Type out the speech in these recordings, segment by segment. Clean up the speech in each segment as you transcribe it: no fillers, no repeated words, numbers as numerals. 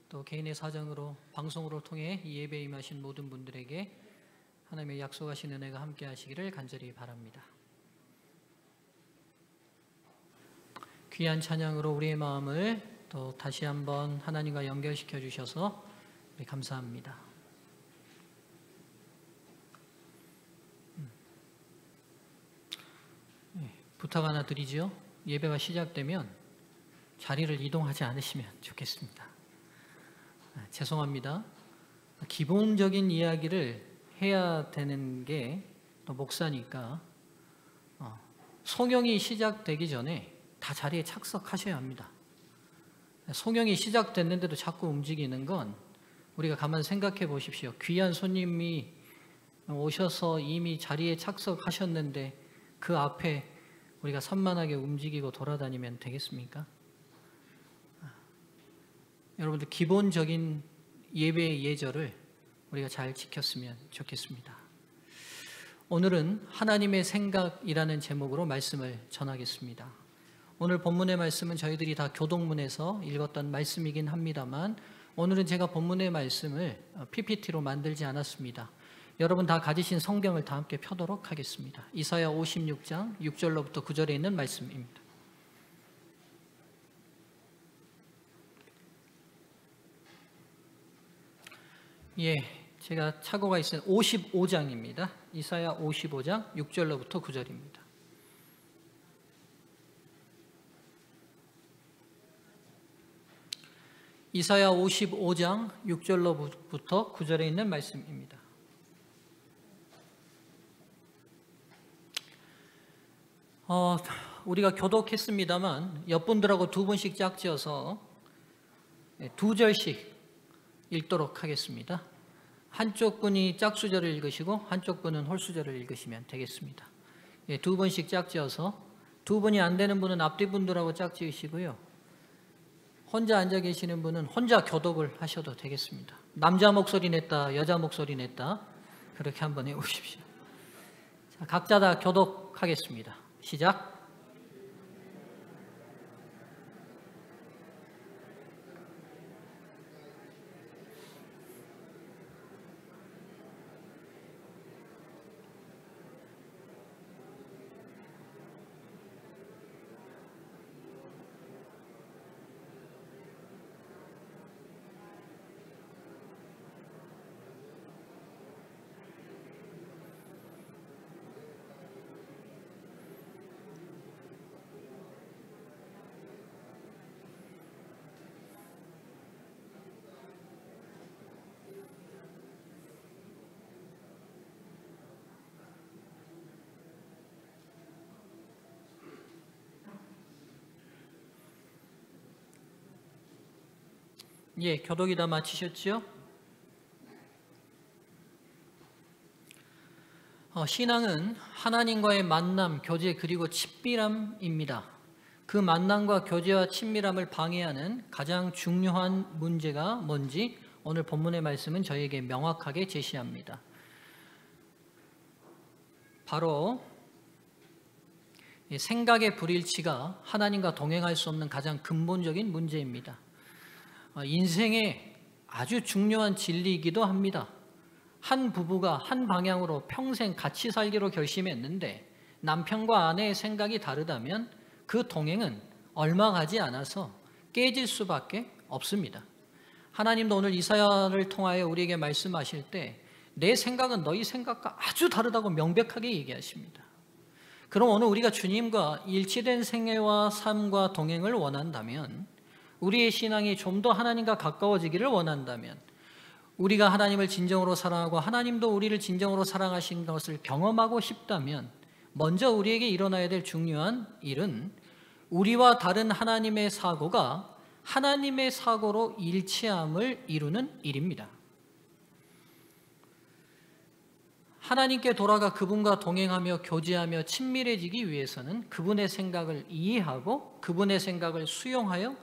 또 개인의 사정으로 방송으로 통해 이 예배에 임하신 모든 분들에게 하나님의 약속하신 은혜가 함께 하시기를 간절히 바랍니다. 귀한 찬양으로 우리의 마음을 또 다시 한번 하나님과 연결시켜 주셔서 우리 감사합니다. 부탁 하나 드리죠. 예배가 시작되면 자리를 이동하지 않으시면 좋겠습니다. 죄송합니다. 기본적인 이야기를 해야 되는 게 또 목사니까 송영이 시작되기 전에 다 자리에 착석하셔야 합니다. 송영이 시작됐는데도 자꾸 움직이는 건 우리가 가만 생각해 보십시오. 귀한 손님이 오셔서 이미 자리에 착석하셨는데 그 앞에 우리가 산만하게 움직이고 돌아다니면 되겠습니까? 여러분들 기본적인 예배의 예절을 우리가 잘 지켰으면 좋겠습니다. 오늘은 하나님의 생각이라는 제목으로 말씀을 전하겠습니다. 오늘 본문의 말씀은 저희들이 다 교동문에서 읽었던 말씀이긴 합니다만 오늘은 제가 본문의 말씀을 PPT로 만들지 않았습니다. 여러분 다 가지신 성경을 다 함께 펴도록 하겠습니다. 이사야 56장 6절로부터 9절에 있는 말씀입니다. 제가 착오가 있어요. 55장입니다. 이사야 55장 6절로부터 9절입니다. 이사야 55장 6절로부터 9절에 있는 말씀입니다. 우리가 교독했습니다만 옆분들하고 두 분씩 짝지어서 두 절씩 읽도록 하겠습니다. 한쪽 분이 짝수절을 읽으시고 한쪽 분은 홀수절을 읽으시면 되겠습니다. 두 분씩 짝지어서 두 분이 안 되는 분은 앞뒤 분들하고 짝지으시고요. 혼자 앉아 계시는 분은 혼자 교독을 하셔도 되겠습니다. 남자 목소리 냈다, 여자 목소리 냈다 그렇게 한번 해보십시오. 자, 각자 다 교독하겠습니다. 시작. 교독이 다 마치셨죠? 신앙은 하나님과의 만남, 교제 그리고 친밀함입니다. 그 만남과 교제와 친밀함을 방해하는 가장 중요한 문제가 뭔지 오늘 본문의 말씀은 저에게 명확하게 제시합니다. 바로 생각의 불일치가 하나님과 동행할 수 없는 가장 근본적인 문제입니다. 인생의 아주 중요한 진리이기도 합니다. 한 부부가 한 방향으로 평생 같이 살기로 결심했는데 남편과 아내의 생각이 다르다면 그 동행은 얼마 가지 않아서 깨질 수밖에 없습니다. 하나님도 오늘 이사야를 통하여 우리에게 말씀하실 때 내 생각은 너희 생각과 아주 다르다고 명백하게 얘기하십니다. 그럼 오늘 우리가 주님과 일치된 생애와 삶과 동행을 원한다면, 우리의 신앙이 좀 더 하나님과 가까워지기를 원한다면, 우리가 하나님을 진정으로 사랑하고 하나님도 우리를 진정으로 사랑하신 것을 경험하고 싶다면 먼저 우리에게 일어나야 될 중요한 일은 우리와 다른 하나님의 사고가 하나님의 사고로 일치함을 이루는 일입니다. 하나님께 돌아가 그분과 동행하며 교제하며 친밀해지기 위해서는 그분의 생각을 이해하고 그분의 생각을 수용하여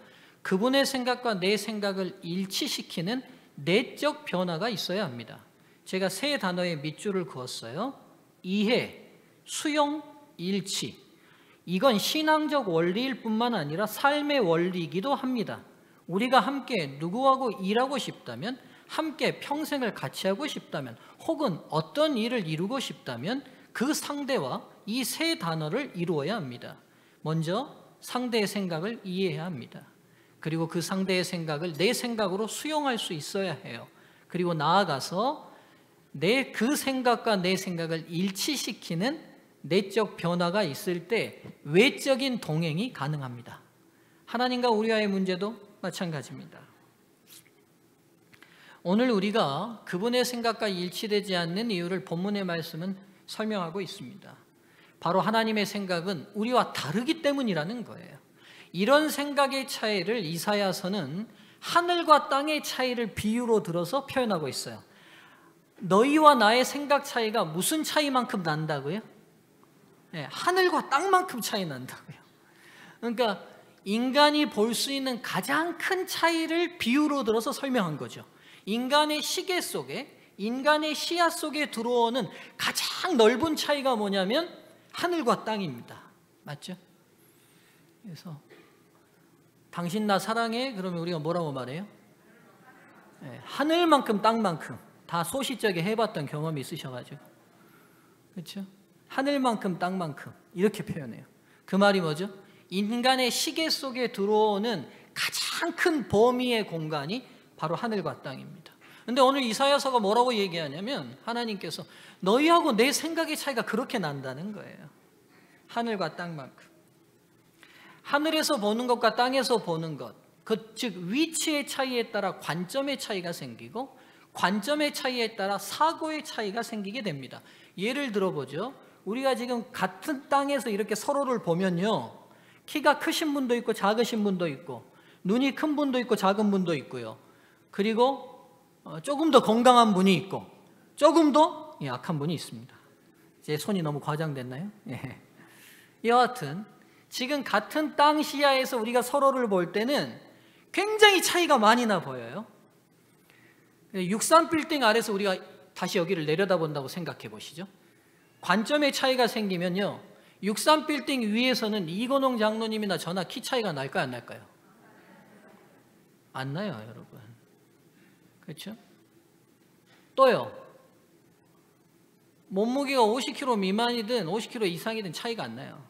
그분의 생각과 내 생각을 일치시키는 내적 변화가 있어야 합니다. 제가 세 단어의 밑줄을 그었어요. 이해, 수용, 일치. 이건 신앙적 원리일 뿐만 아니라 삶의 원리이기도 합니다. 우리가 함께 누구하고 일하고 싶다면, 함께 평생을 같이 하고 싶다면, 혹은 어떤 일을 이루고 싶다면 그 상대와 이 세 단어를 이루어야 합니다. 먼저 상대의 생각을 이해해야 합니다. 그리고 그 상대의 생각을 내 생각으로 수용할 수 있어야 해요. 그리고 나아가서 그 생각과 내 생각을 일치시키는 내적 변화가 있을 때 외적인 동행이 가능합니다. 하나님과 우리와의 문제도 마찬가지입니다. 오늘 우리가 그분의 생각과 일치되지 않는 이유를 본문의 말씀은 설명하고 있습니다. 바로 하나님의 생각은 우리와 다르기 때문이라는 거예요. 이런 생각의 차이를 이사야서는 하늘과 땅의 차이를 비유로 들어서 표현하고 있어요. 너희와 나의 생각 차이가 무슨 차이만큼 난다고요? 네, 하늘과 땅만큼 차이 난다고요. 그러니까 인간이 볼 수 있는 가장 큰 차이를 비유로 들어서 설명한 거죠. 인간의 시계 속에, 인간의 시야 속에 들어오는 가장 넓은 차이가 뭐냐면 하늘과 땅입니다. 맞죠? 그래서 당신 나 사랑해? 그러면 우리가 뭐라고 말해요? 네, 하늘만큼 땅만큼. 다 소시적에 해봤던 경험이 있으셔가지고, 그렇죠? 하늘만큼 땅만큼 이렇게 표현해요. 그 말이 뭐죠? 인간의 시계 속에 들어오는 가장 큰 범위의 공간이 바로 하늘과 땅입니다. 근데 오늘 이사야서가 뭐라고 얘기하냐면 하나님께서 너희하고 내 생각의 차이가 그렇게 난다는 거예요. 하늘과 땅만큼. 하늘에서 보는 것과 땅에서 보는 것, 즉 위치의 차이에 따라 관점의 차이가 생기고, 관점의 차이에 따라 사고의 차이가 생기게 됩니다. 예를 들어보죠. 우리가 지금 같은 땅에서 이렇게 서로를 보면요, 키가 크신 분도 있고 작으신 분도 있고, 눈이 큰 분도 있고 작은 분도 있고요, 그리고 조금 더 건강한 분이 있고 조금 더 약한 분이 있습니다. 제 손이 너무 과장됐나요? 예. 여하튼 지금 같은 땅 시야에서 우리가 서로를 볼 때는 굉장히 차이가 많이 나 보여요. 63빌딩 아래서 우리가 다시 여기를 내려다본다고 생각해 보시죠. 관점의 차이가 생기면요, 63빌딩 위에서는 이건홍 장로님이나 저나 키 차이가 날까요, 안 날까요? 안 나요, 여러분. 그렇죠? 또요, 몸무게가 50kg 미만이든 50kg 이상이든 차이가 안 나요.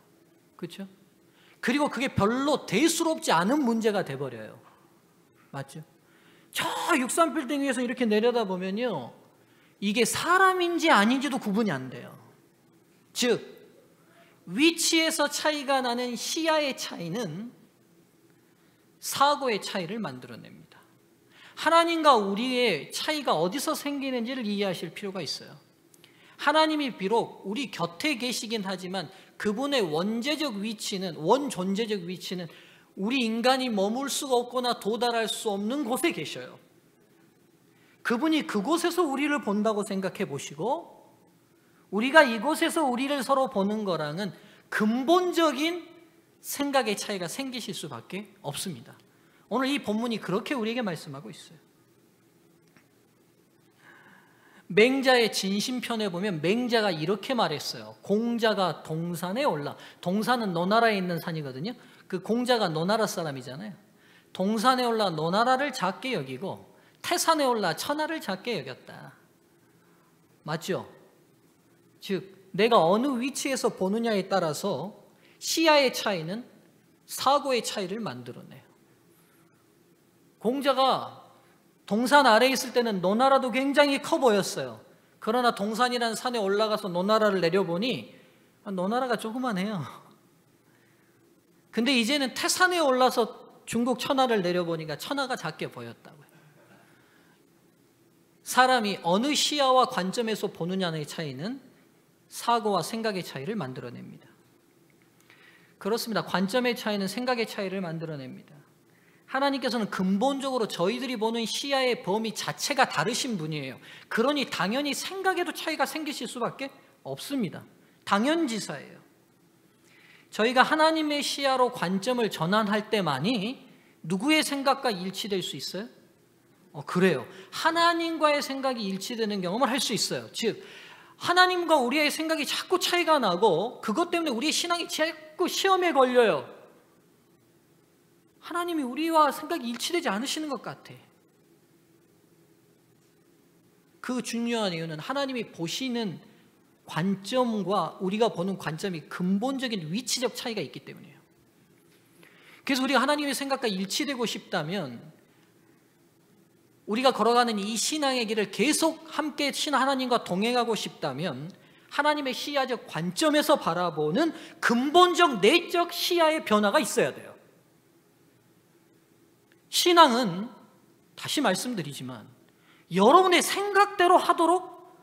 그렇죠? 그리고 그게 별로 대수롭지 않은 문제가 돼버려요. 맞죠? 저 63빌딩 위에서 이렇게 내려다보면요, 이게 사람인지 아닌지도 구분이 안 돼요. 즉 위치에서 차이가 나는 시야의 차이는 사고의 차이를 만들어냅니다. 하나님과 우리의 차이가 어디서 생기는지를 이해하실 필요가 있어요. 하나님이 비록 우리 곁에 계시긴 하지만 그분의 원죄적 위치는, 원존재적 위치는 우리 인간이 머물 수가 없거나 도달할 수 없는 곳에 계셔요. 그분이 그곳에서 우리를 본다고 생각해 보시고, 우리가 이곳에서 우리를 서로 보는 거랑은 근본적인 생각의 차이가 생기실 수밖에 없습니다. 오늘 이 본문이 그렇게 우리에게 말씀하고 있어요. 맹자의 진심편에 보면 맹자가 이렇게 말했어요. 공자가 동산에 올라, 동산은 노나라에 있는 산이거든요. 그 공자가 노나라 사람이잖아요. 동산에 올라 노나라를 작게 여기고 태산에 올라 천하를 작게 여겼다. 맞죠? 즉 내가 어느 위치에서 보느냐에 따라서 시야의 차이는 사고의 차이를 만들어내요. 공자가 동산 아래에 있을 때는 노나라도 굉장히 커 보였어요. 그러나 동산이라는 산에 올라가서 노나라를 내려보니 노나라가 조그만해요. 근데 이제는 태산에 올라서 중국 천하를 내려보니까 천하가 작게 보였다고요. 사람이 어느 시야와 관점에서 보느냐의 차이는 사고와 생각의 차이를 만들어냅니다. 그렇습니다. 관점의 차이는 생각의 차이를 만들어냅니다. 하나님께서는 근본적으로 저희들이 보는 시야의 범위 자체가 다르신 분이에요. 그러니 당연히 생각에도 차이가 생기실 수밖에 없습니다. 당연지사예요. 저희가 하나님의 시야로 관점을 전환할 때만이 누구의 생각과 일치될 수 있어요? 그래요. 하나님과의 생각이 일치되는 경험을 할 수 있어요. 즉 하나님과 우리의 생각이 자꾸 차이가 나고 그것 때문에 우리의 신앙이 자꾸 시험에 걸려요. 하나님이 우리와 생각이 일치되지 않으시는 것 같아. 그 중요한 이유는 하나님이 보시는 관점과 우리가 보는 관점이 근본적인 위치적 차이가 있기 때문이에요. 그래서 우리가 하나님의 생각과 일치되고 싶다면 우리가 걸어가는 이 신앙의 길을 계속 함께 하나님과 동행하고 싶다면 하나님의 시야적 관점에서 바라보는 근본적 내적 시야의 변화가 있어야 돼요. 신앙은 다시 말씀드리지만 여러분의 생각대로 하도록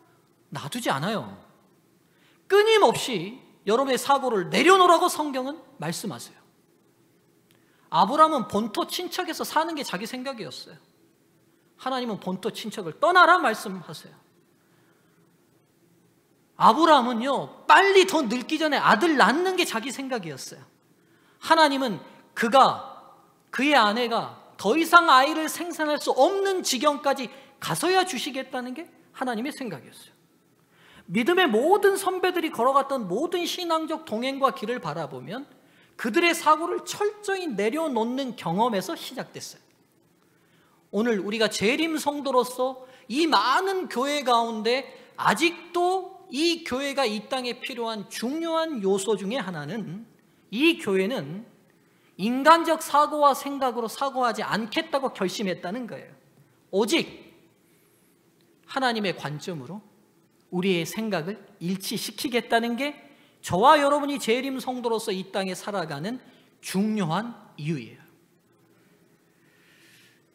놔두지 않아요. 끊임없이 여러분의 사고를 내려놓으라고 성경은 말씀하세요. 아브라함은 본토 친척에서 사는 게 자기 생각이었어요. 하나님은 본토 친척을 떠나라 말씀하세요. 아브라함은요, 빨리 더 늙기 전에 아들 낳는 게 자기 생각이었어요. 하나님은 그의 아내가 더 이상 아이를 생산할 수 없는 지경까지 가서야 주시겠다는 게 하나님의 생각이었어요. 믿음의 모든 선배들이 걸어갔던 모든 신앙적 동행과 길을 바라보면 그들의 사고를 철저히 내려놓는 경험에서 시작됐어요. 오늘 우리가 재림 성도로서 이 많은 교회 가운데 아직도 이 교회가 이 땅에 필요한 중요한 요소 중에 하나는 이 교회는 인간적 사고와 생각으로 사고하지 않겠다고 결심했다는 거예요. 오직 하나님의 관점으로 우리의 생각을 일치시키겠다는 게 저와 여러분이 재림 성도로서 이 땅에 살아가는 중요한 이유예요.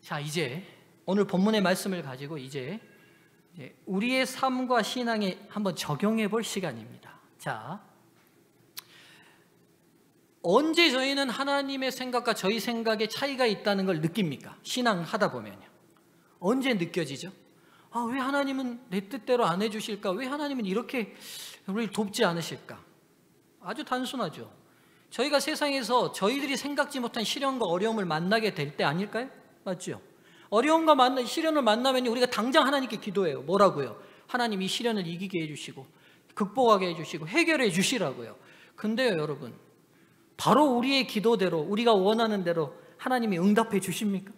자, 이제 오늘 본문의 말씀을 가지고 이제 우리의 삶과 신앙에 한번 적용해 볼 시간입니다. 자, 언제 저희는 하나님의 생각과 저희 생각의 차이가 있다는 걸 느낍니까? 신앙하다 보면요. 언제 느껴지죠? 왜 하나님은 내 뜻대로 안 해주실까? 왜 하나님은 이렇게 우리를 돕지 않으실까? 아주 단순하죠. 저희가 세상에서 저희들이 생각지 못한 시련과 어려움을 만나게 될 때 아닐까요? 맞죠? 어려움과 시련을 만나면 우리가 당장 하나님께 기도해요. 뭐라고요? 하나님 이 시련을 이기게 해주시고 극복하게 해주시고 해결해 주시라고요. 근데요, 여러분, 바로 우리의 기도대로 우리가 원하는 대로 하나님이 응답해 주십니까?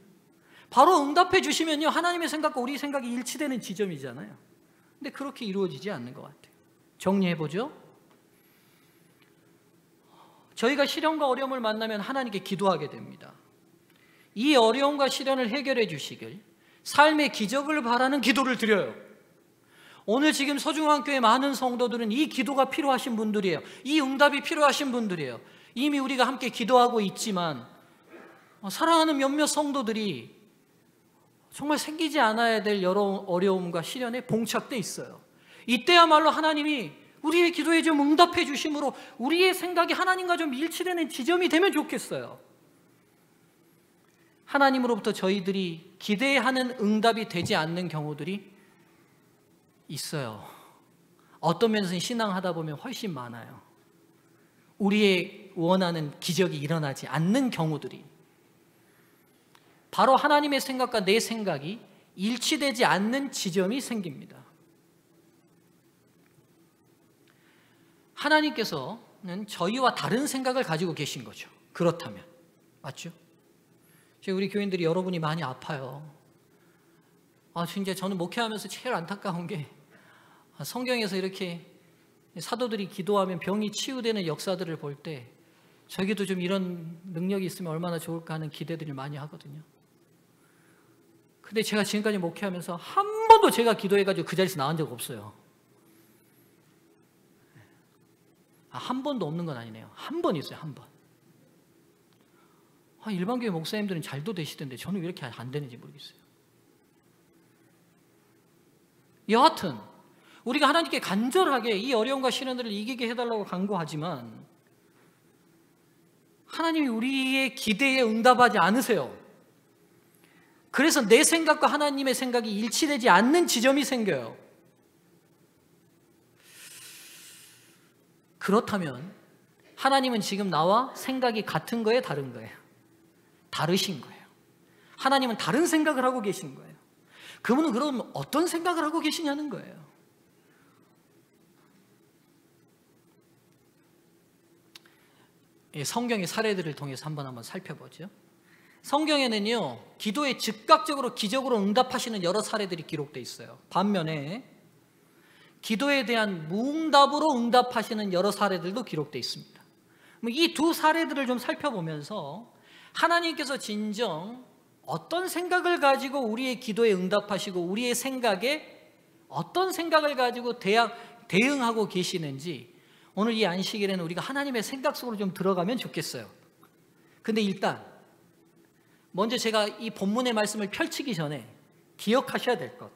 바로 응답해 주시면요, 하나님의 생각과 우리 생각이 일치되는 지점이잖아요. 근데 그렇게 이루어지지 않는 것 같아요. 정리해 보죠. 저희가 시련과 어려움을 만나면 하나님께 기도하게 됩니다. 이 어려움과 시련을 해결해 주시길 삶의 기적을 바라는 기도를 드려요. 오늘 지금 서중앙교회 많은 성도들은 이 기도가 필요하신 분들이에요. 이 응답이 필요하신 분들이에요. 이미 우리가 함께 기도하고 있지만 사랑하는 몇몇 성도들이 정말 생기지 않아야 될 여러 어려움과 시련에 봉착돼 있어요. 이때야말로 하나님이 우리의 기도에 좀 응답해 주심으로 우리의 생각이 하나님과 좀 일치되는 지점이 되면 좋겠어요. 하나님으로부터 저희들이 기대하는 응답이 되지 않는 경우들이 있어요. 어떤 면에서는 신앙하다 보면 훨씬 많아요. 우리의 원하는 기적이 일어나지 않는 경우들이 바로 하나님의 생각과 내 생각이 일치되지 않는 지점이 생깁니다. 하나님께서는 저희와 다른 생각을 가지고 계신 거죠. 그렇다면 맞죠? 우리 교인들이 여러분이 많이 아파요. 진짜 저는 목회하면서 제일 안타까운 게 성경에서 이렇게 사도들이 기도하면 병이 치유되는 역사들을 볼 때 저에게도 좀 이런 능력이 있으면 얼마나 좋을까 하는 기대들을 많이 하거든요. 근데 제가 지금까지 목회하면서 한 번도 제가 기도해가지고 그 자리에서 나온 적 없어요. 한 번도 없는 건 아니네요. 한 번 있어요. 한 번. 일반교회 목사님들은 잘도 되시던데 저는 왜 이렇게 안 되는지 모르겠어요. 여하튼 우리가 하나님께 간절하게 이 어려움과 시련들을 이기게 해달라고 간구하지만 하나님이 우리의 기대에 응답하지 않으세요. 그래서 내 생각과 하나님의 생각이 일치되지 않는 지점이 생겨요. 그렇다면 하나님은 지금 나와 생각이 같은 거예요? 다른 거예요? 다르신 거예요. 하나님은 다른 생각을 하고 계신 거예요. 그분은 그럼 어떤 생각을 하고 계시냐는 거예요. 성경의 사례들을 통해서 한번 살펴보죠. 성경에는요, 기도에 즉각적으로 기적으로 응답하시는 여러 사례들이 기록되어 있어요. 반면에 기도에 대한 무응답으로 응답하시는 여러 사례들도 기록되어 있습니다. 이 두 사례들을 좀 살펴보면서 하나님께서 진정 어떤 생각을 가지고 우리의 기도에 응답하시고 우리의 생각에 어떤 생각을 가지고 대응하고 계시는지 오늘 이 안식일에는 우리가 하나님의 생각 속으로 좀 들어가면 좋겠어요. 근데 일단 먼저 제가 이 본문의 말씀을 펼치기 전에 기억하셔야 될 것,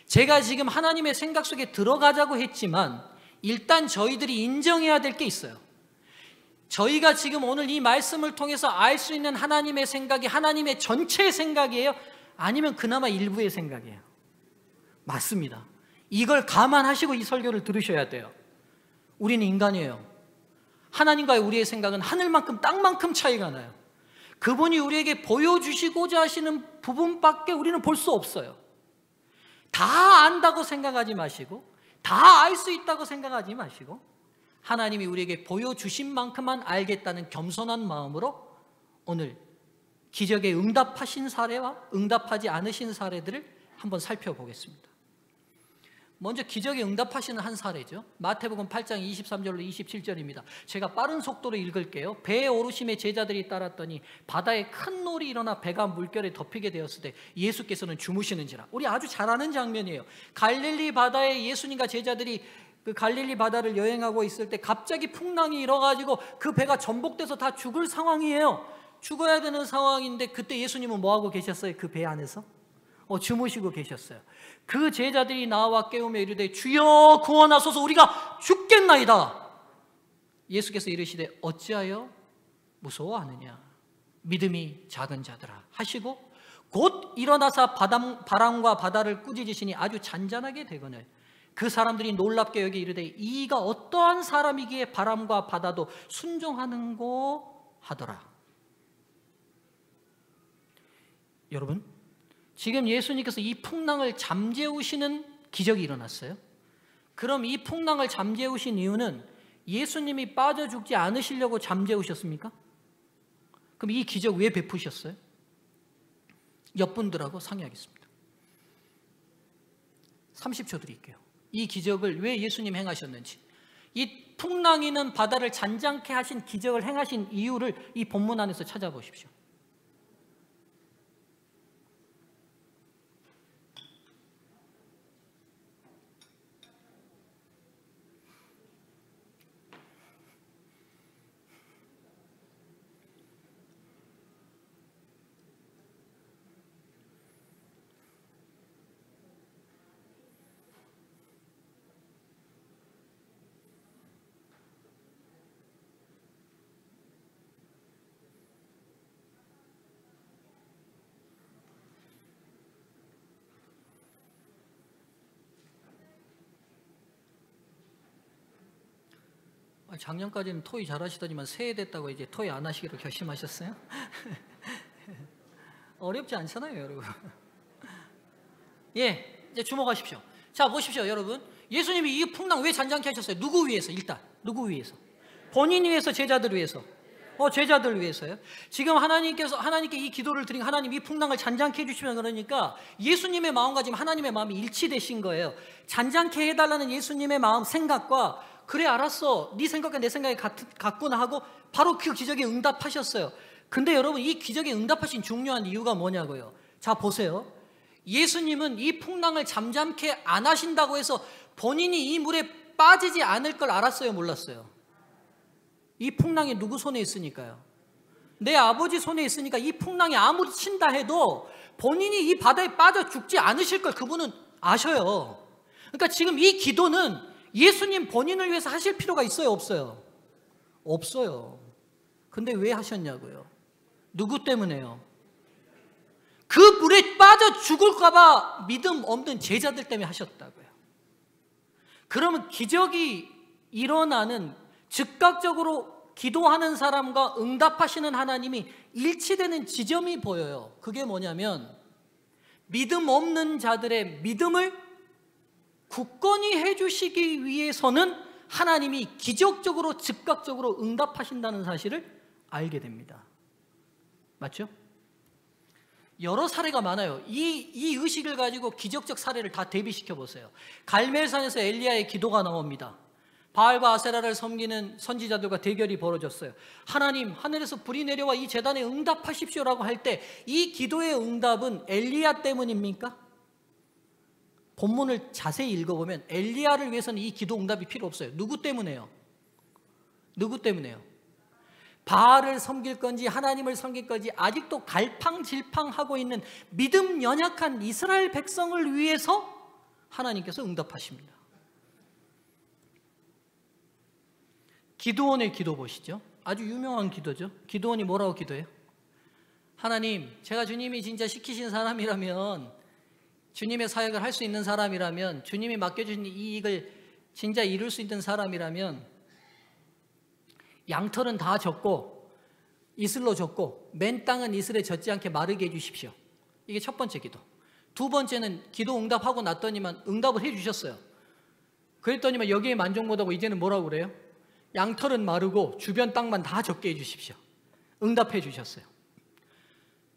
제가 지금 하나님의 생각 속에 들어가자고 했지만 일단 저희들이 인정해야 될 게 있어요. 저희가 지금 오늘 이 말씀을 통해서 알 수 있는 하나님의 생각이 하나님의 전체의 생각이에요? 아니면 그나마 일부의 생각이에요? 맞습니다. 이걸 감안하시고 이 설교를 들으셔야 돼요. 우리는 인간이에요. 하나님과의 우리의 생각은 하늘만큼 땅만큼 차이가 나요. 그분이 우리에게 보여주시고자 하시는 부분밖에 우리는 볼 수 없어요. 다 안다고 생각하지 마시고 다 알 수 있다고 생각하지 마시고 하나님이 우리에게 보여주신 만큼만 알겠다는 겸손한 마음으로 오늘 기적에 응답하신 사례와 응답하지 않으신 사례들을 한번 살펴보겠습니다. 먼저 기적에 응답하시는 한 사례죠. 마태복음 8장 23절로 27절입니다. 제가 빠른 속도로 읽을게요. 배에 오르심에 제자들이 따랐더니 바다에 큰 놀이 일어나 배가 물결에 덮이게 되었을 때 예수께서는 주무시는지라. 우리 아주 잘 아는 장면이에요. 갈릴리 바다에 예수님과 제자들이 그 갈릴리 바다를 여행하고 있을 때 갑자기 풍랑이 일어가지고 그 배가 전복돼서 다 죽을 상황이에요. 죽어야 되는 상황인데 그때 예수님은 뭐하고 계셨어요? 그 배 안에서? 주무시고 계셨어요. 그 제자들이 나와 깨우며 이르되 주여 구원하소서 우리가 죽겠나이다. 예수께서 이르시되 어찌하여 무서워하느냐 믿음이 작은 자들아 하시고 곧 일어나사 바람과 바다를 꾸짖으시니 아주 잔잔하게 되거늘 그 사람들이 놀랍게 여기 이르되 이가 어떠한 사람이기에 바람과 바다도 순종하는고 하더라. 여러분, 지금 예수님께서 이 풍랑을 잠재우시는 기적이 일어났어요. 그럼 이 풍랑을 잠재우신 이유는 예수님이 빠져 죽지 않으시려고 잠재우셨습니까? 그럼 이 기적 왜 베푸셨어요? 옆분들하고 상의하겠습니다. 30초 드릴게요. 이 기적을 왜 예수님 행하셨는지, 이 풍랑이는 바다를 잔잔케 하신 기적을 행하신 이유를 이 본문 안에서 찾아보십시오. 작년까지는 토의 잘하시더니만 새해 됐다고 이제 토의 안 하시기로 결심하셨어요? 어렵지 않잖아요, 여러분. 예, 이제 주목하십시오. 자, 보십시오, 여러분. 예수님이 이 풍랑 왜 잔잔케 하셨어요? 누구 위해서? 일단 누구 위해서? 본인 위해서, 제자들 위해서? 제자들 위해서요. 지금 하나님께 이 기도를 드린 하나님 이 풍랑을 잔잔케 해주시면 그러니까 예수님의 마음과 지금 하나님의 마음이 일치되신 거예요. 잔잔케 해달라는 예수님의 마음 생각과 그래 알았어 네 생각과 내 생각이 같구나 하고 바로 그 기적에 응답하셨어요. 근데 여러분 이 기적에 응답하신 중요한 이유가 뭐냐고요. 자 보세요. 예수님은 이 풍랑을 잠잠케 안 하신다고 해서 본인이 이 물에 빠지지 않을 걸 알았어요, 몰랐어요? 이 풍랑이 누구 손에 있으니까요? 내 아버지 손에 있으니까 이 풍랑이 아무리 친다 해도 본인이 이 바다에 빠져 죽지 않으실 걸 그분은 아셔요. 그러니까 지금 이 기도는 예수님 본인을 위해서 하실 필요가 있어요, 없어요? 없어요. 근데 왜 하셨냐고요? 누구 때문에요? 그 물에 빠져 죽을까 봐 믿음 없는 제자들 때문에 하셨다고요. 그러면 기적이 일어나는 즉각적으로 기도하는 사람과 응답하시는 하나님이 일치되는 지점이 보여요. 그게 뭐냐면 믿음 없는 자들의 믿음을 굳건히 해주시기 위해서는 하나님이 기적적으로 즉각적으로 응답하신다는 사실을 알게 됩니다. 맞죠? 여러 사례가 많아요. 이 의식을 가지고 기적적 사례를 다 대비시켜 보세요. 갈멜산에서 엘리야의 기도가 나옵니다. 바알과 아세라를 섬기는 선지자들과 대결이 벌어졌어요. 하나님, 하늘에서 불이 내려와 이 제단에 응답하십시오라고 할 때 이 기도의 응답은 엘리야 때문입니까? 본문을 자세히 읽어보면 엘리야를 위해서는 이 기도 응답이 필요 없어요. 누구 때문에요? 누구 때문에요? 바알을 섬길 건지 하나님을 섬길 건지 아직도 갈팡질팡하고 있는 믿음 연약한 이스라엘 백성을 위해서 하나님께서 응답하십니다. 기드온의 기도 보시죠. 아주 유명한 기도죠. 기드온이 뭐라고 기도해요? 하나님, 제가 주님이 진짜 시키신 사람이라면, 주님의 사역을 할 수 있는 사람이라면, 주님이 맡겨주신 이 일을 진짜 이룰 수 있는 사람이라면 양털은 다 젖고 이슬로 젖고 맨 땅은 이슬에 젖지 않게 마르게 해주십시오. 이게 첫 번째 기도. 두 번째는 기도 응답하고 났더니만 응답을 해주셨어요. 그랬더니만 여기에 만족 못하고 이제는 뭐라고 그래요? 양털은 마르고 주변 땅만 다 젖게 해주십시오. 응답해 주셨어요.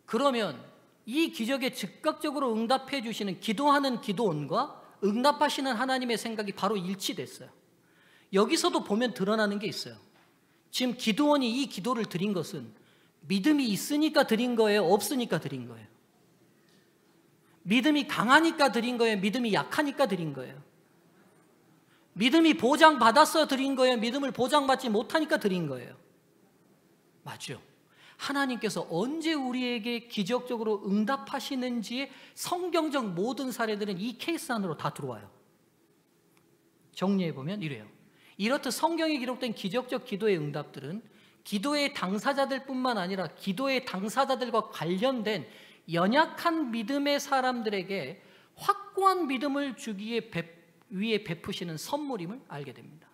그러면 이 기적에 즉각적으로 응답해 주시는 기도하는 기도원과 응답하시는 하나님의 생각이 바로 일치됐어요. 여기서도 보면 드러나는 게 있어요. 지금 기드온이 이 기도를 드린 것은 믿음이 있으니까 드린 거예요? 없으니까 드린 거예요? 믿음이 강하니까 드린 거예요? 믿음이 약하니까 드린 거예요? 믿음이 보장받았어 드린 거예요? 믿음을 보장받지 못하니까 드린 거예요? 맞죠? 하나님께서 언제 우리에게 기적적으로 응답하시는지의 성경적 모든 사례들은 이 케이스 안으로 다 들어와요. 정리해보면 이래요. 이렇듯 성경에 기록된 기적적 기도의 응답들은 기도의 당사자들뿐만 아니라 기도의 당사자들과 관련된 연약한 믿음의 사람들에게 확고한 믿음을 주기 위해 베푸시는 선물임을 알게 됩니다.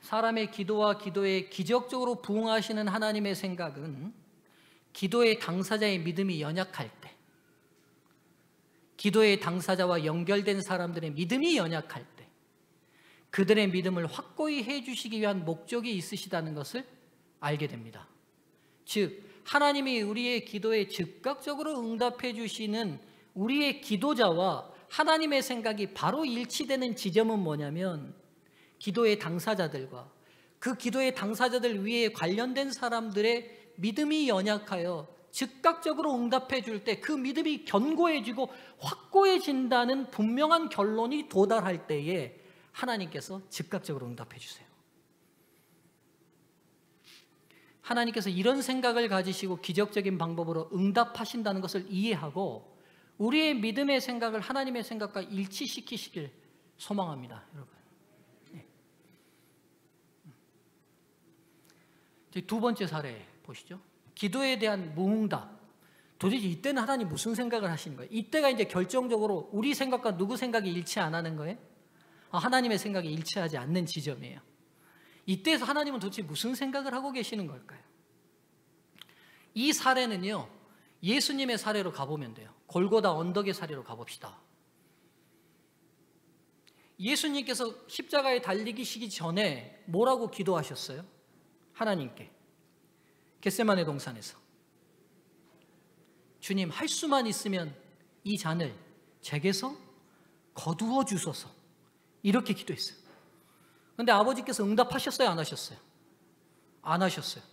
사람의 기도와 기도에 기적적으로 부응하시는 하나님의 생각은 기도의 당사자의 믿음이 연약할 때, 기도의 당사자와 연결된 사람들의 믿음이 연약할 때 그들의 믿음을 확고히 해주시기 위한 목적이 있으시다는 것을 알게 됩니다. 즉 하나님이 우리의 기도에 즉각적으로 응답해 주시는 우리의 기도자와 하나님의 생각이 바로 일치되는 지점은 뭐냐면 기도의 당사자들과 그 기도의 당사자들 위에 관련된 사람들의 믿음이 연약하여 즉각적으로 응답해 줄 때 그 믿음이 견고해지고 확고해진다는 분명한 결론이 도달할 때에 하나님께서 즉각적으로 응답해 주세요. 하나님께서 이런 생각을 가지시고 기적적인 방법으로 응답하신다는 것을 이해하고 우리의 믿음의 생각을 하나님의 생각과 일치시키시길 소망합니다, 여러분. 네. 두 번째 사례 보시죠. 기도에 대한 무응답. 도대체 이때는 하나님 무슨 생각을 하시는 거예요? 이때가 이제 결정적으로 우리 생각과 누구 생각이 일치 안 하는 거예요? 하나님의 생각이 일치하지 않는 지점이에요. 이때에서 하나님은 도대체 무슨 생각을 하고 계시는 걸까요? 이 사례는요, 예수님의 사례로 가보면 돼요. 골고다 언덕의 사례로 가봅시다. 예수님께서 십자가에 달리시기 전에 뭐라고 기도하셨어요? 하나님께. 겟세마네 동산에서. 주님, 할 수만 있으면 이 잔을 제게서 거두어 주소서. 이렇게 기도했어요. 그런데 아버지께서 응답하셨어요? 안 하셨어요? 안 하셨어요.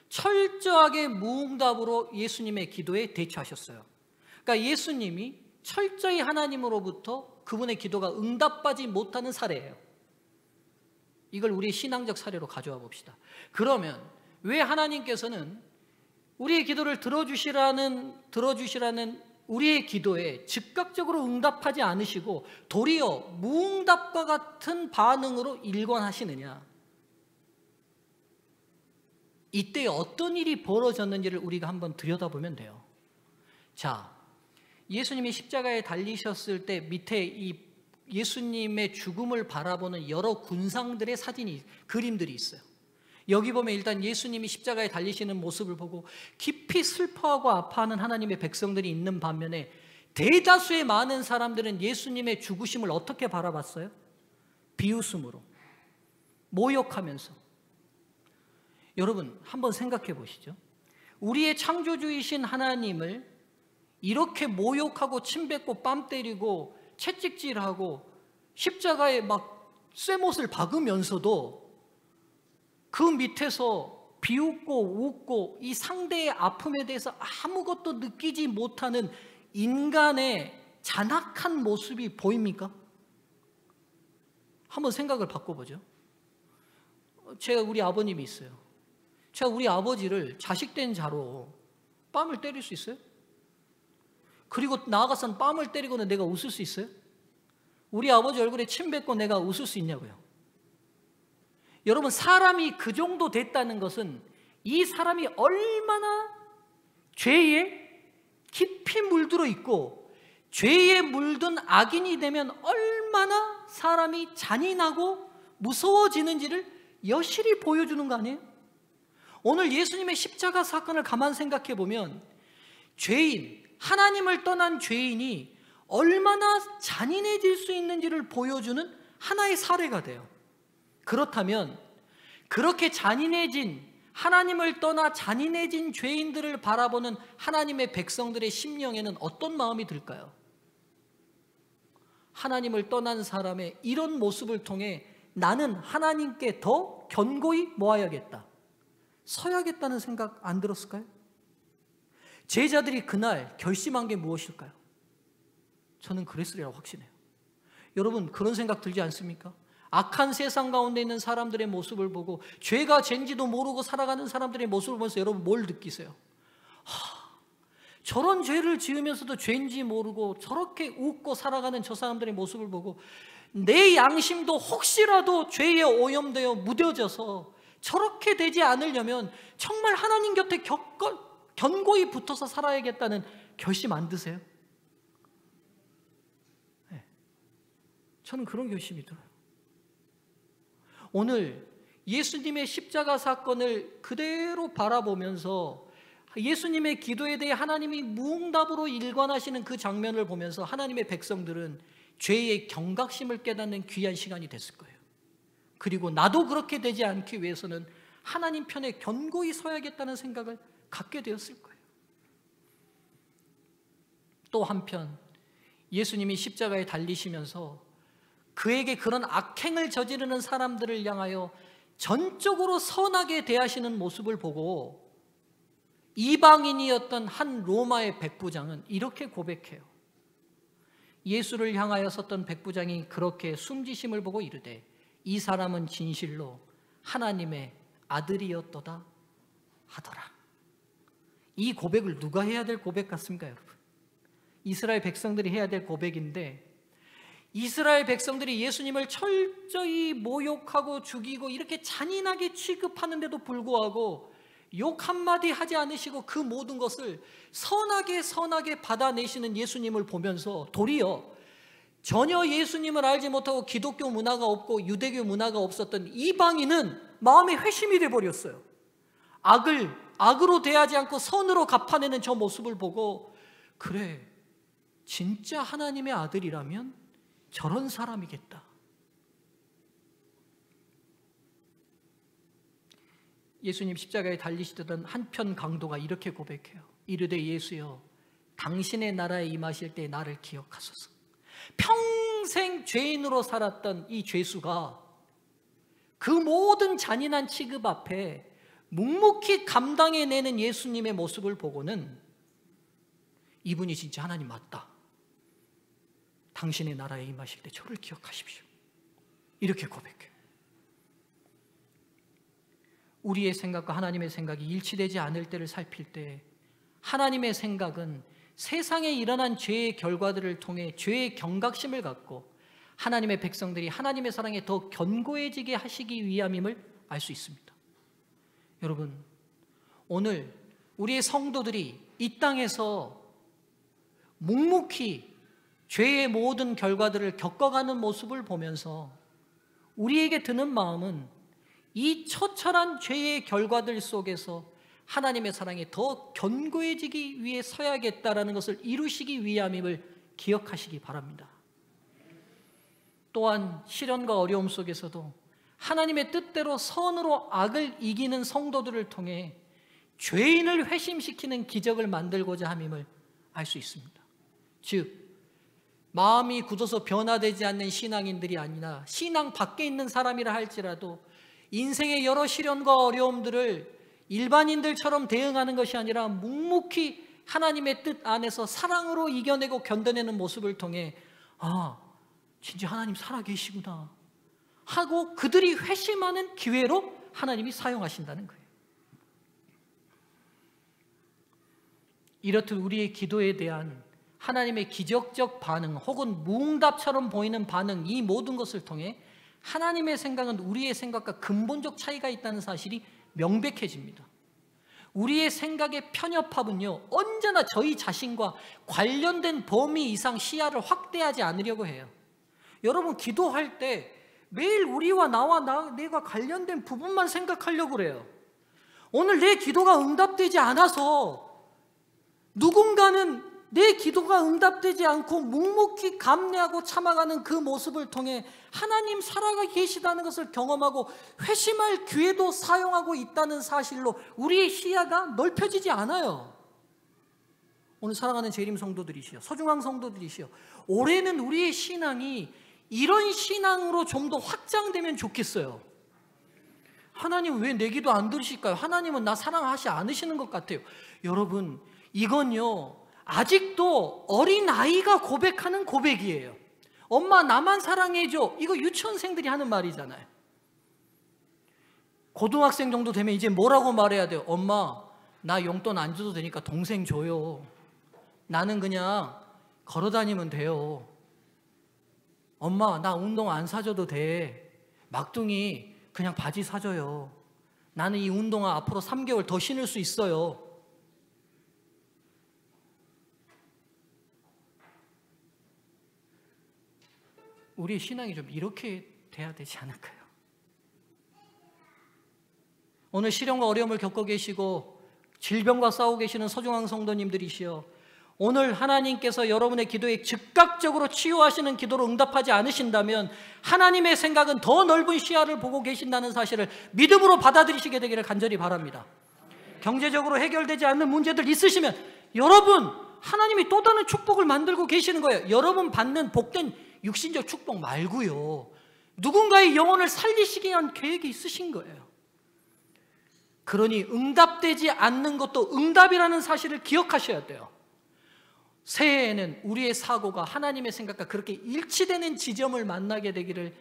철저하게 무응답으로 예수님의 기도에 대처하셨어요. 그러니까 예수님이 철저히 하나님으로부터 그분의 기도가 응답받지 못하는 사례예요. 이걸 우리의 신앙적 사례로 가져와 봅시다. 그러면 왜 하나님께서는 우리의 기도를 들어주시라는 우리의 기도에 즉각적으로 응답하지 않으시고 도리어 무응답과 같은 반응으로 일관하시느냐? 이때 어떤 일이 벌어졌는지를 우리가 한번 들여다보면 돼요. 자, 예수님이 십자가에 달리셨을 때 밑에 이 예수님의 죽음을 바라보는 여러 군상들의 그림들이 있어요. 여기 보면 일단 예수님이 십자가에 달리시는 모습을 보고 깊이 슬퍼하고 아파하는 하나님의 백성들이 있는 반면에 대다수의 많은 사람들은 예수님의 죽으심을 어떻게 바라봤어요? 비웃음으로, 모욕하면서. 여러분 한번 생각해 보시죠. 우리의 창조주이신 하나님을 이렇게 모욕하고 침뱉고 뺨 때리고 채찍질하고 십자가에 막 쇠못을 박으면서도 그 밑에서 비웃고 웃고 이 상대의 아픔에 대해서 아무것도 느끼지 못하는 인간의 잔악한 모습이 보입니까? 한번 생각을 바꿔보죠. 제가 우리 아버님이 있어요. 제가 우리 아버지를 자식된 자로 뺨을 때릴 수 있어요? 그리고 나아가서는 뺨을 때리고는 내가 웃을 수 있어요? 우리 아버지 얼굴에 침 뱉고 내가 웃을 수 있냐고요? 여러분, 사람이 그 정도 됐다는 것은 이 사람이 얼마나 죄에 깊이 물들어 있고 죄에 물든 악인이 되면 얼마나 사람이 잔인하고 무서워지는지를 여실히 보여주는 거 아니에요? 오늘 예수님의 십자가 사건을 가만 생각해 보면 죄인, 하나님을 떠난 죄인이 얼마나 잔인해질 수 있는지를 보여주는 하나의 사례가 돼요. 그렇다면 그렇게 잔인해진, 하나님을 떠나 잔인해진 죄인들을 바라보는 하나님의 백성들의 심령에는 어떤 마음이 들까요? 하나님을 떠난 사람의 이런 모습을 통해 나는 하나님께 더 견고히 모아야겠다, 서야겠다는 생각 안 들었을까요? 제자들이 그날 결심한 게 무엇일까요? 저는 그랬으리라고 확신해요. 여러분, 그런 생각 들지 않습니까? 악한 세상 가운데 있는 사람들의 모습을 보고 죄가 죄인지도 모르고 살아가는 사람들의 모습을 보면서 여러분 뭘 느끼세요? 저런 죄를 지으면서도 죄인지 모르고 저렇게 웃고 살아가는 저 사람들의 모습을 보고 내 양심도 혹시라도 죄에 오염되어 무뎌져서 저렇게 되지 않으려면 정말 하나님 곁에 견고히 붙어서 살아야겠다는 결심 안 드세요? 네. 저는 그런 결심이 들어요. 오늘 예수님의 십자가 사건을 그대로 바라보면서 예수님의 기도에 대해 하나님이 무응답으로 일관하시는 그 장면을 보면서 하나님의 백성들은 죄의 경각심을 깨닫는 귀한 시간이 됐을 거예요. 그리고 나도 그렇게 되지 않기 위해서는 하나님 편에 견고히 서야겠다는 생각을 갖게 되었을 거예요. 또 한편 예수님이 십자가에 달리시면서 그에게 그런 악행을 저지르는 사람들을 향하여 전적으로 선하게 대하시는 모습을 보고 이방인이었던 한 로마의 백부장은 이렇게 고백해요. 예수를 향하여 섰던 백부장이 그렇게 숨지심을 보고 이르되 이 사람은 진실로 하나님의 아들이었도다 하더라. 이 고백을 누가 해야 될 고백 같습니까, 여러분? 이스라엘 백성들이 해야 될 고백인데, 이스라엘 백성들이 예수님을 철저히 모욕하고 죽이고 이렇게 잔인하게 취급하는데도 불구하고 욕 한마디 하지 않으시고 그 모든 것을 선하게 받아내시는 예수님을 보면서 도리어 전혀 예수님을 알지 못하고 기독교 문화가 없고 유대교 문화가 없었던 이방인은 마음에 회심이 돼버렸어요. 악으로 대하지 않고 선으로 갚아내는 저 모습을 보고, 그래, 진짜 하나님의 아들이라면 저런 사람이겠다. 예수님 십자가에 달리시던 한편 강도가 이렇게 고백해요. 이르되 예수여, 당신의 나라에 임하실 때 나를 기억하소서. 평생 죄인으로 살았던 이 죄수가 그 모든 잔인한 취급 앞에 묵묵히 감당해내는 예수님의 모습을 보고는 이분이 진짜 하나님 맞다, 당신의 나라에 임하실 때 저를 기억하십시오, 이렇게 고백해요. 우리의 생각과 하나님의 생각이 일치되지 않을 때를 살필 때 하나님의 생각은 세상에 일어난 죄의 결과들을 통해 죄의 경각심을 갖고 하나님의 백성들이 하나님의 사랑에 더 견고해지게 하시기 위함임을 알 수 있습니다. 여러분, 오늘 우리의 성도들이 이 땅에서 묵묵히 죄의 모든 결과들을 겪어가는 모습을 보면서 우리에게 드는 마음은 이 처절한 죄의 결과들 속에서 하나님의 사랑에 더 견고해지기 위해 서야겠다라는 것을 이루시기 위함임을 기억하시기 바랍니다. 또한 시련과 어려움 속에서도 하나님의 뜻대로 선으로 악을 이기는 성도들을 통해 죄인을 회심시키는 기적을 만들고자 함임을 알 수 있습니다. 즉 마음이 굳어서 변화되지 않는 신앙인들이 아니라 신앙 밖에 있는 사람이라 할지라도 인생의 여러 시련과 어려움들을 일반인들처럼 대응하는 것이 아니라 묵묵히 하나님의 뜻 안에서 사랑으로 이겨내고 견뎌내는 모습을 통해 진짜 하나님 살아계시구나 하고 그들이 회심하는 기회로 하나님이 사용하신다는 거예요. 이렇듯 우리의 기도에 대한 하나님의 기적적 반응 혹은 무응답처럼 보이는 반응, 이 모든 것을 통해 하나님의 생각은 우리의 생각과 근본적 차이가 있다는 사실이 명백해집니다. 우리의 생각의 편협함은요, 언제나 저희 자신과 관련된 범위 이상 시야를 확대하지 않으려고 해요. 여러분 기도할 때 매일 우리와 내가 관련된 부분만 생각하려고 그래요. 오늘 내 기도가 응답되지 않아서 누군가는 내 기도가 응답되지 않고 묵묵히 감내하고 참아가는 그 모습을 통해 하나님 살아가 계시다는 것을 경험하고 회심할 기회도 사용하고 있다는 사실로 우리의 시야가 넓혀지지 않아요. 오늘 사랑하는 재림 성도들이시여, 소중한 성도들이시여, 올해는 우리의 신앙이 이런 신앙으로 좀 더 확장되면 좋겠어요. 하나님 왜 내 기도 안 들으실까요? 하나님은 나 사랑하지 않으시는 것 같아요. 여러분 이건요 아직도 어린아이가 고백하는 고백이에요. 엄마 나만 사랑해줘, 이거 유치원생들이 하는 말이잖아요. 고등학생 정도 되면 이제 뭐라고 말해야 돼요? 엄마 나 용돈 안 줘도 되니까 동생 줘요. 나는 그냥 걸어다니면 돼요. 엄마 나 운동 안 사줘도 돼. 막둥이 그냥 바지 사줘요. 나는 이 운동화 앞으로 3개월 더 신을 수 있어요. 우리의 신앙이 좀 이렇게 돼야 되지 않을까요? 오늘 시련과 어려움을 겪고 계시고 질병과 싸우고 계시는 소중한 성도님들이시여, 오늘 하나님께서 여러분의 기도에 즉각적으로 치유하시는 기도로 응답하지 않으신다면 하나님의 생각은 더 넓은 시야를 보고 계신다는 사실을 믿음으로 받아들이시게 되기를 간절히 바랍니다. 경제적으로 해결되지 않는 문제들 있으시면 여러분 하나님이 또 다른 축복을 만들고 계시는 거예요. 여러분 받는 복된 육신적 축복 말고요, 누군가의 영혼을 살리시기 위한 계획이 있으신 거예요. 그러니 응답되지 않는 것도 응답이라는 사실을 기억하셔야 돼요. 새해에는 우리의 사고가 하나님의 생각과 그렇게 일치되는 지점을 만나게 되기를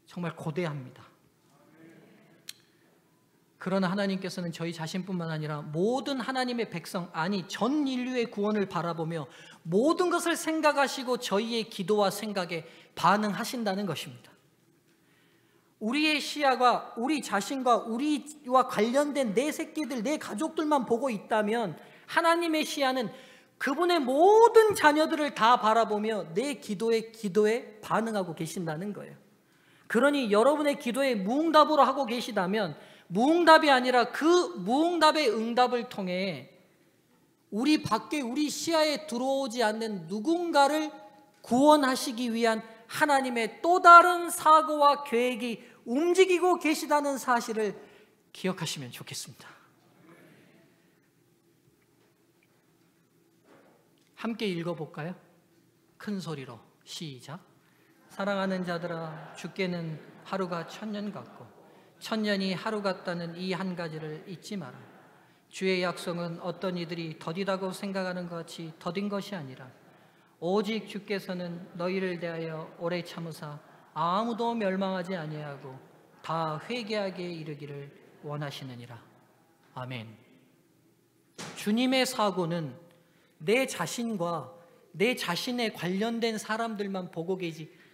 정말 고대합니다. 그러나 하나님께서는 저희 자신뿐만 아니라 모든 하나님의 백성, 아니 전 인류의 구원을 바라보며 모든 것을 생각하시고 저희의 기도와 생각에 반응하신다는 것입니다. 우리의 시야가 우리 자신과 우리와 관련된 내 새끼들, 내 가족들만 보고 있다면 하나님의 시야는 그분의 모든 자녀들을 다 바라보며 내 기도에 반응하고 계신다는 거예요. 그러니 여러분의 기도에 무응답으로 하고 계시다면 무응답이 아니라 그 무응답의 응답을 통해 우리 밖에 우리 시야에 들어오지 않는 누군가를 구원하시기 위한 하나님의 또 다른 사고와 계획이 움직이고 계시다는 사실을 기억하시면 좋겠습니다. 함께 읽어볼까요? 큰 소리로 시작. 사랑하는 자들아, 주께는 하루가 천년 같고 천년이 하루 같다는 이 한 가지를 잊지 마라. 주의 약속은 어떤 이들이 더디다고 생각하는 것 같이 더딘 것이 아니라 오직 주께서는 너희를 대하여 오래 참으사 아무도 멸망하지 아니하고 다 회개하게 이르기를 원하시느니라. 아멘. 주님의 사고는 내 자신과 내 자신에 관련된 사람들만 보고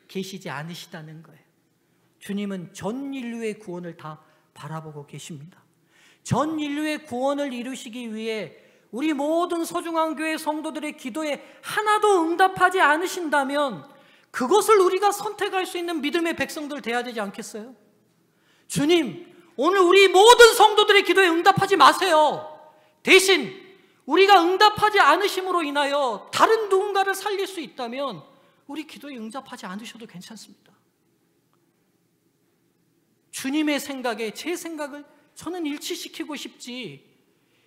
계시지 않으시다는 거예요. 주님은 전 인류의 구원을 다 바라보고 계십니다. 전 인류의 구원을 이루시기 위해 우리 모든 소중한 교회 성도들의 기도에 하나도 응답하지 않으신다면 그것을 우리가 선택할 수 있는 믿음의 백성들 돼야 되지 않겠어요? 주님, 오늘 우리 모든 성도들의 기도에 응답하지 마세요. 대신 우리가 응답하지 않으심으로 인하여 다른 누군가를 살릴 수 있다면 우리 기도에 응답하지 않으셔도 괜찮습니다. 주님의 생각에 제 생각을 저는 일치시키고 싶지,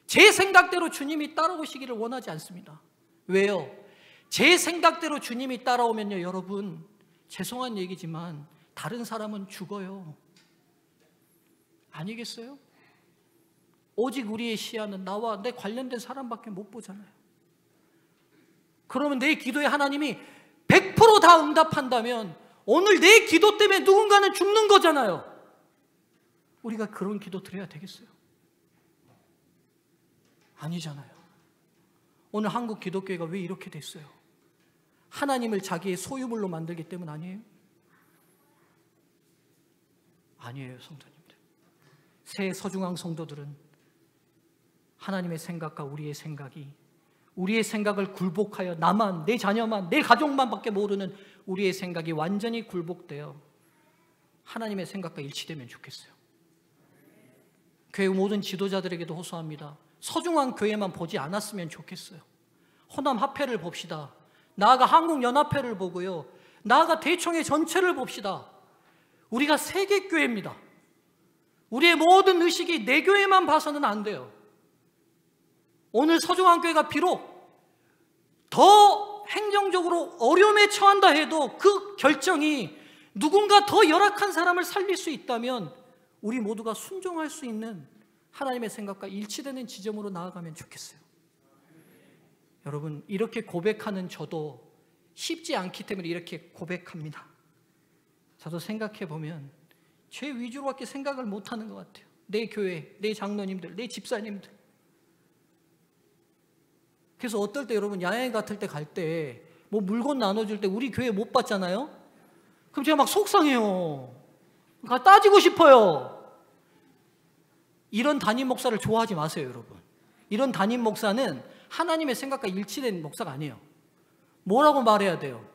제 생각대로 주님이 따라오시기를 원하지 않습니다. 왜요? 제 생각대로 주님이 따라오면요, 여러분, 죄송한 얘기지만 다른 사람은 죽어요. 아니겠어요? 오직 우리의 시야는 나와 내 관련된 사람밖에 못 보잖아요. 그러면 내 기도에 하나님이 100% 다 응답한다면 오늘 내 기도 때문에 누군가는 죽는 거잖아요. 우리가 그런 기도 드려야 되겠어요? 아니잖아요. 오늘 한국 기독교회가 왜 이렇게 됐어요? 하나님을 자기의 소유물로 만들기 때문 아니에요? 아니에요, 성도님들. 새 서중앙 성도들은 하나님의 생각과 우리의 생각이, 우리의 생각을 굴복하여 나만, 내 자녀만, 내 가족만 밖에 모르는 우리의 생각이 완전히 굴복되어 하나님의 생각과 일치되면 좋겠어요. 교회 모든 지도자들에게도 호소합니다. 서중앙 교회만 보지 않았으면 좋겠어요. 호남 합회를 봅시다. 나아가 한국연합회를 보고요, 나아가 대총회 전체를 봅시다. 우리가 세계교회입니다. 우리의 모든 의식이 내 교회만 봐서는 안 돼요. 오늘 서중앙교회가 비록 더 행정적으로 어려움에 처한다 해도 그 결정이 누군가 더 열악한 사람을 살릴 수 있다면 우리 모두가 순종할 수 있는 하나님의 생각과 일치되는 지점으로 나아가면 좋겠어요. 여러분, 이렇게 고백하는 저도 쉽지 않기 때문에 이렇게 고백합니다. 저도 생각해 보면 죄 위주로밖에 생각을 못하는 것 같아요. 내 교회, 내 장로님들, 내 집사님들. 그래서 어떨 때 여러분, 야외 같을 때 갈 때 뭐 물건 나눠줄 때 우리 교회 못 봤잖아요. 그럼 제가 막 속상해요. 따지고 싶어요. 이런 담임 목사를 좋아하지 마세요, 여러분. 이런 담임 목사는 하나님의 생각과 일치된 목사가 아니에요. 뭐라고 말해야 돼요?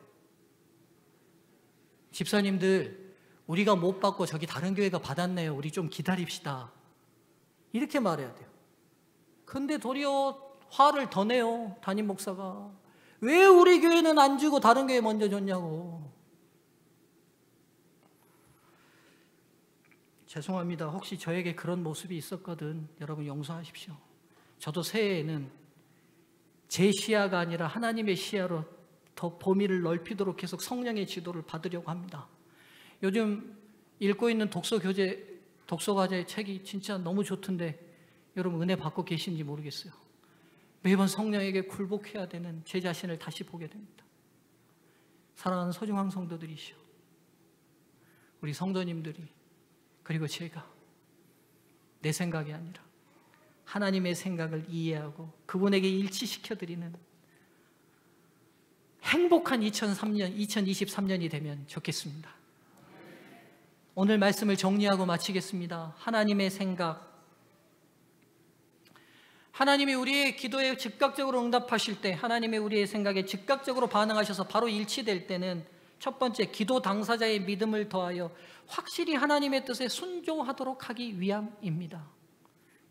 집사님들, 우리가 못 받고 저기 다른 교회가 받았네요. 우리 좀 기다립시다. 이렇게 말해야 돼요. 근데 도리어 화를 더 내요, 담임 목사가. 왜 우리 교회는 안 주고 다른 교회 먼저 줬냐고. 죄송합니다. 혹시 저에게 그런 모습이 있었거든 여러분 용서하십시오. 저도 새해에는 제 시야가 아니라 하나님의 시야로 더 범위를 넓히도록 계속 성령의 지도를 받으려고 합니다. 요즘 읽고 있는 독서과제 책이 진짜 너무 좋던데 여러분 은혜 받고 계신지 모르겠어요. 매번 성령에게 굴복해야 되는 제 자신을 다시 보게 됩니다. 사랑하는 소중한 성도들이시오, 우리 성도님들이, 그리고 제가 내 생각이 아니라 하나님의 생각을 이해하고 그분에게 일치시켜드리는 행복한 2023년이 되면 좋겠습니다. 오늘 말씀을 정리하고 마치겠습니다. 하나님의 생각, 하나님이 우리의 기도에 즉각적으로 응답하실 때, 하나님의 우리의 생각에 즉각적으로 반응하셔서 바로 일치될 때는 첫 번째, 기도 당사자의 믿음을 더하여 확실히 하나님의 뜻에 순종하도록 하기 위함입니다.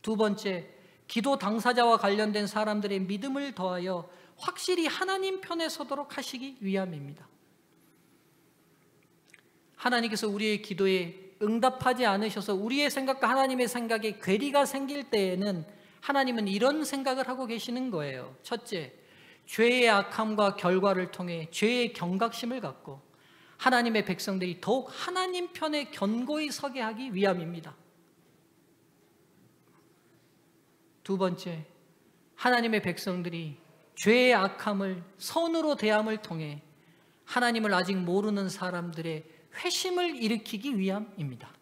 두 번째, 기도 당사자와 관련된 사람들의 믿음을 더하여 확실히 하나님 편에 서도록 하시기 위함입니다. 하나님께서 우리의 기도에 응답하지 않으셔서 우리의 생각과 하나님의 생각에 괴리가 생길 때에는 하나님은 이런 생각을 하고 계시는 거예요. 첫째, 죄의 악함과 결과를 통해 죄의 경각심을 갖고 하나님의 백성들이 더욱 하나님 편에 견고히 서게 하기 위함입니다. 두 번째, 하나님의 백성들이 죄의 악함을 선으로 대함을 통해 하나님을 아직 모르는 사람들의 회심을 일으키기 위함입니다.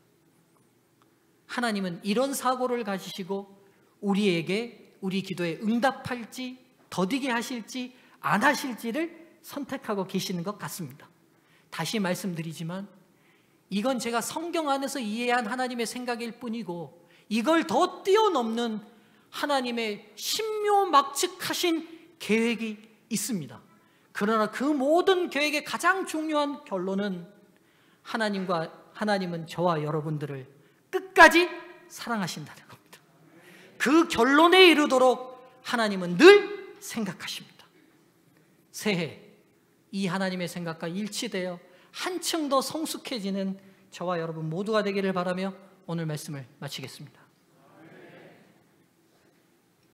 하나님은 이런 사고를 가지시고 우리에게 우리 기도에 응답할지 더디게 하실지 안 하실지를 선택하고 계시는 것 같습니다. 다시 말씀드리지만 이건 제가 성경 안에서 이해한 하나님의 생각일 뿐이고 이걸 더 뛰어넘는 하나님의 신묘막측하신 계획이 있습니다. 그러나 그 모든 계획의 가장 중요한 결론은 하나님은 저와 여러분들을 끝까지 사랑하신다는 겁니다. 그 결론에 이르도록 하나님은 늘 생각하십니다. 새해 이 하나님의 생각과 일치되어 한층 더 성숙해지는 저와 여러분 모두가 되기를 바라며 오늘 말씀을 마치겠습니다.